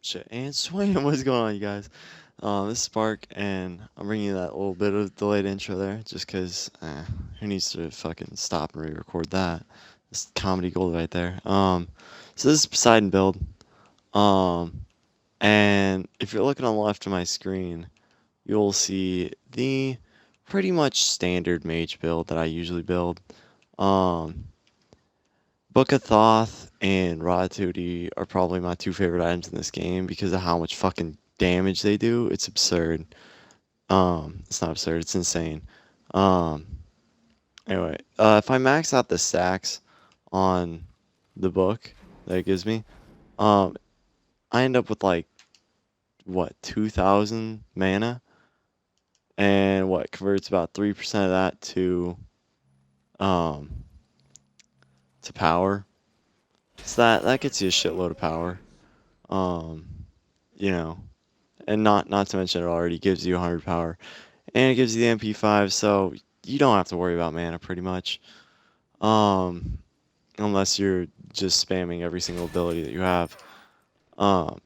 Shit, and swing. What's going on, you guys? This is Spark, and I'm bringing you that little bit of delayed intro there, just because who needs to fucking stop and re-record that? It's comedy gold right there. So this is Poseidon build. Um, and if you're looking on the left of my screen, you'll see the pretty much standard mage build that I usually build. Um, Book of Thoth and Ratatouille are probably my two favorite items in this game because of how much fucking damage they do. It's absurd. It's not absurd, it's insane. Um, anyway, if I max out the stacks on the book that it gives me, um, I end up with like, what, 2,000 mana? And what, converts about 3% of that um, to power. So that gets you a shitload of power. Um, you know, and not to mention it already gives you 100 power, and it gives you the MP5, so you don't have to worry about mana pretty much, um, unless you're just spamming every single ability that you have. Um,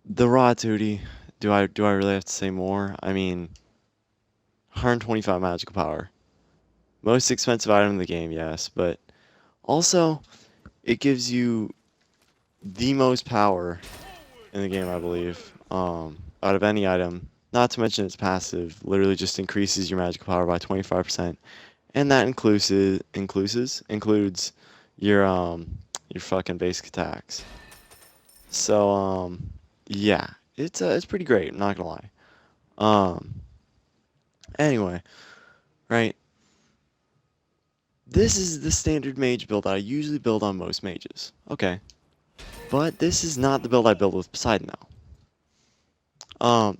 the raw duty, do I really have to say more? I mean, 125 magical power, most expensive item in the game, yes, but also it gives you the most power in the game, I believe, out of any item. Not to mention its passive literally just increases your magical power by 25%, and that includes your fucking basic attacks. So yeah, it's pretty great. I'm not gonna lie. Um, anyway, right. This is the standard mage build that I usually build on most mages. Okay, but this is not the build I build with Poseidon now.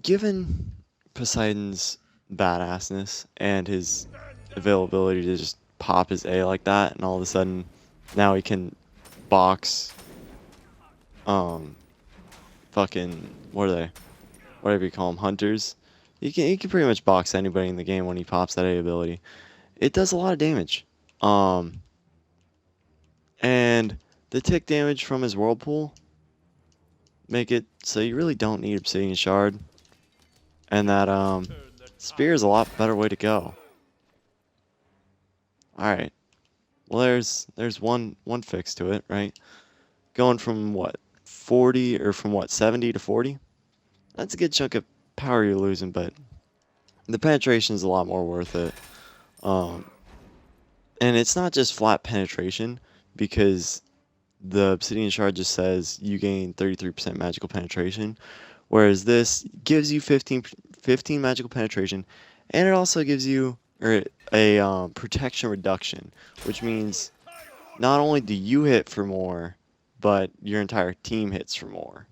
Given Poseidon's badassness and his availability to just pop his A like that, and all of a sudden now he can box um fucking what are they? Whatever you call them, hunters. He can pretty much box anybody in the game when he pops that A ability. It does a lot of damage. Um and the tick damage from his whirlpool make it so you really don't need Obsidian Shard. And that spear is a lot better way to go. Alright. Well, there's one fix to it, right? Going from what 40 or from what 70 to 40. That's a good chunk of power you're losing, but the penetration is a lot more worth it. Um, and it's not just flat penetration because the Obsidian Shard just says you gain 33% magical penetration, whereas this gives you 15 magical penetration, and it also gives you a protection reduction, which means not only do you hit for more, but your entire team hits for more.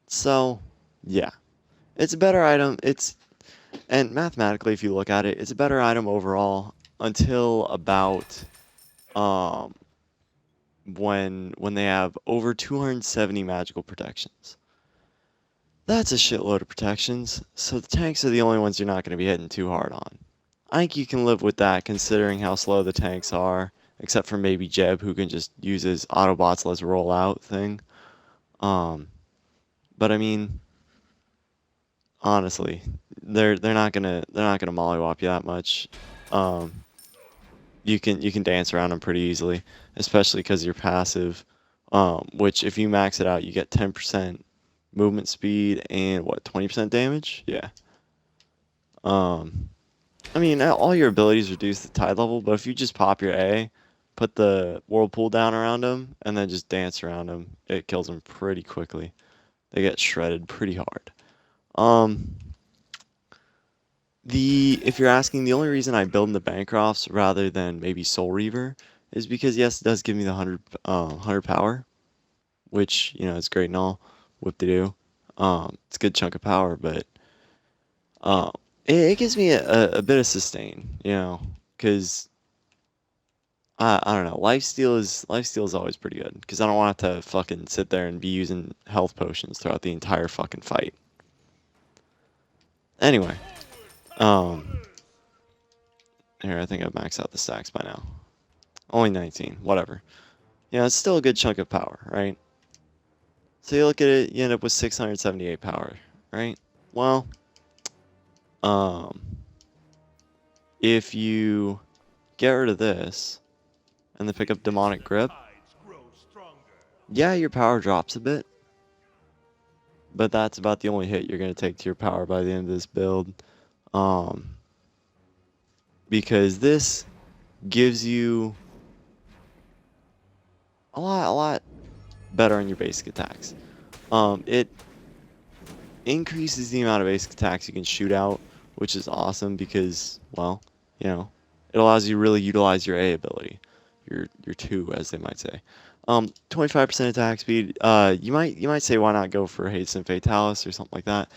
So, yeah, it's a better item. And mathematically, if you look at it, it's a better item overall until about um, when they have over 270 magical protections. That's a shitload of protections, so the tanks are the only ones you're not going to be hitting too hard on. I think you can live with that considering how slow the tanks are, except for maybe Jeb, who can just use his Autobots let's roll out thing. Um, but I mean, honestly, they're not gonna mollywop you that much. Um, you can dance around them pretty easily, especially because you're passive. Which if you max it out, you get 10% movement speed and what 20% damage. Yeah. Um, I mean, all your abilities reduce the tide level, but if you just pop your A, put the whirlpool down around them, and then just dance around them, it kills them pretty quickly. They get shredded pretty hard. Um, if you're asking, the only reason I build in the Bancrofts rather than maybe Soul Reaver is because yes, it does give me the 100 power, which is great and all, whip to do. It's a good chunk of power, but uh, it gives me a bit of sustain, because I don't know, lifesteal is always pretty good because I don't want to fucking sit there and be using health potions throughout the entire fucking fight. Anyway, um, here I think I've maxed out the stacks by now. Only 19, whatever. Yeah, it's still a good chunk of power, right? So you look at it, you end up with 678 power, right? Well, um, if you get rid of this and then pick up Demonic Grip, yeah, your power drops a bit, but that's about the only hit you're going to take to your power by the end of this build. Because this gives you a lot better on your basic attacks. It increases the amount of basic attacks you can shoot out, which is awesome because, well, you know, it allows you to really utilize your A ability, your 2, as they might say. 25% attack speed. You might say, why not go for Hasten Fatalis or something like that?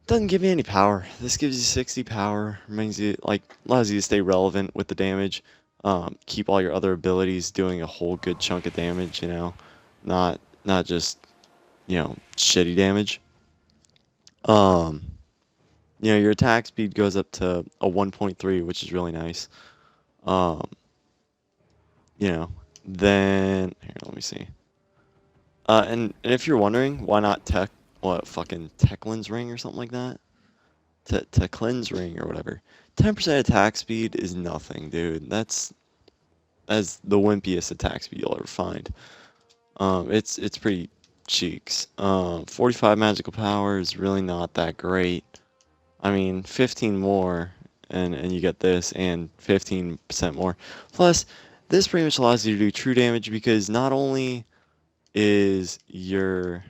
Doesn't give you any power. This gives you 60 power, reminds you, like, allows you to stay relevant with the damage. Keep all your other abilities doing a whole good chunk of damage, you know, not just, you know, shitty damage. You know, your attack speed goes up to a 1.3, which is really nice. Um, you know, then here, let me see. And if you're wondering why not fucking Teklin's ring or something like that, Teklin's ring or whatever. 10% attack speed is nothing, dude. That's the wimpiest attack speed you'll ever find. It's pretty cheeks. 45 magical power is really not that great. I mean, 15 more, and you get this, and 15% more. Plus, this pretty much allows you to do true damage because not only is your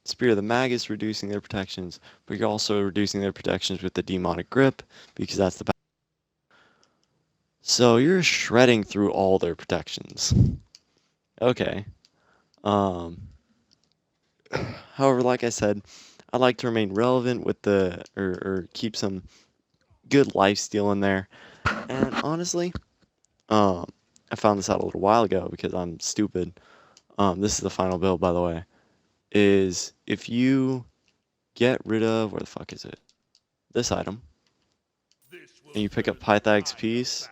Spear of the Magus reducing their protections, but you're also reducing their protections with the Demonic Grip because that's the. So you're shredding through all their protections. Okay. Um. However, like I said, I'd like to remain relevant with or keep some good lifesteal in there. And honestly, I found this out a little while ago because I'm stupid. This is the final build, by the way. Is if you get rid of, where the fuck is it? This item, and you pick up Pythag's Piece,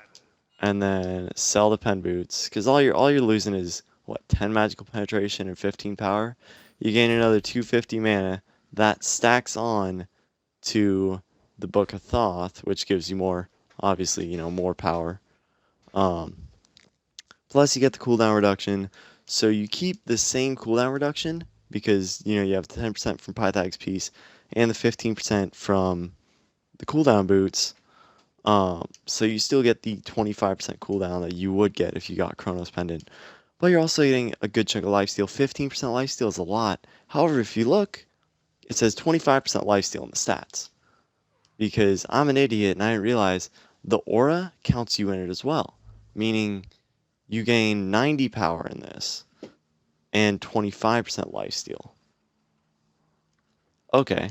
and then sell the pen boots, because all you're losing is what, 10 magical penetration and 15 power. You gain another 250 mana that stacks on to the Book of Thoth, which gives you more, obviously, you know, more power. Plus you get the cooldown reduction, so you keep the same cooldown reduction because, you know, you have 10% from Pythag's Piece and the 15% from the cooldown boots. So you still get the 25% cooldown that you would get if you got Chronos Pendant. But you're also getting a good chunk of lifesteal. 15% lifesteal is a lot. However, if you look, it says 25% lifesteal in the stats. Because I'm an idiot and I didn't realize the aura counts you in it as well. Meaning you gain 90 power in this and 25% lifesteal. Okay.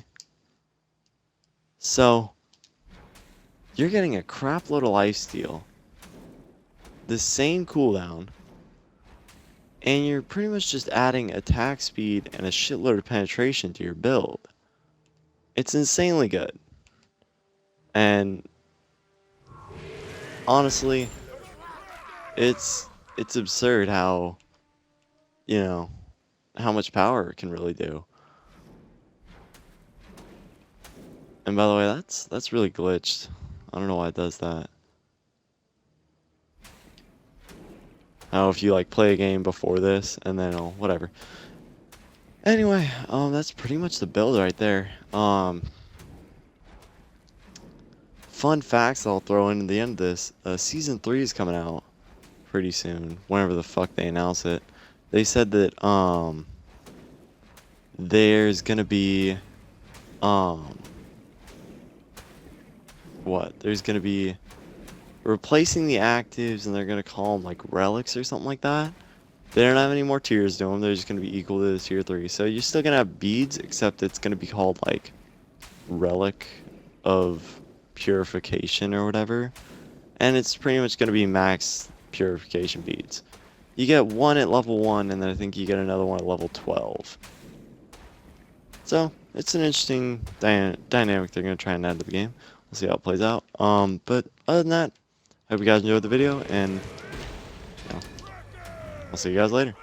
So you're getting a crap load of lifesteal, the same cooldown, and you're pretty much just adding attack speed and a shitload of penetration to your build. It's insanely good. And honestly, it's absurd how, you know, how much power it can really do. And by the way, that's really glitched. I don't know why it does that. How if you like play a game before this and then whatever. Anyway, that's pretty much the build right there. Fun facts I'll throw in at the end of this. Season 3 is coming out pretty soon, whenever the fuck they announce it. They said that there's gonna be there's gonna be replacing the actives, and they're gonna call them like relics or something like that. They don't have any more tiers to them. They're just gonna be equal to the tier 3. So you're still gonna have beads, except it's gonna be called like relic of purification or whatever, and it's pretty much gonna be max purification beads. You get one at level 1, and then I think you get another one at level 12. So it's an interesting dynamic they're gonna try and add to the game. We'll see how it plays out. But other than that, hope you guys enjoyed the video, and you know, I'll see you guys later.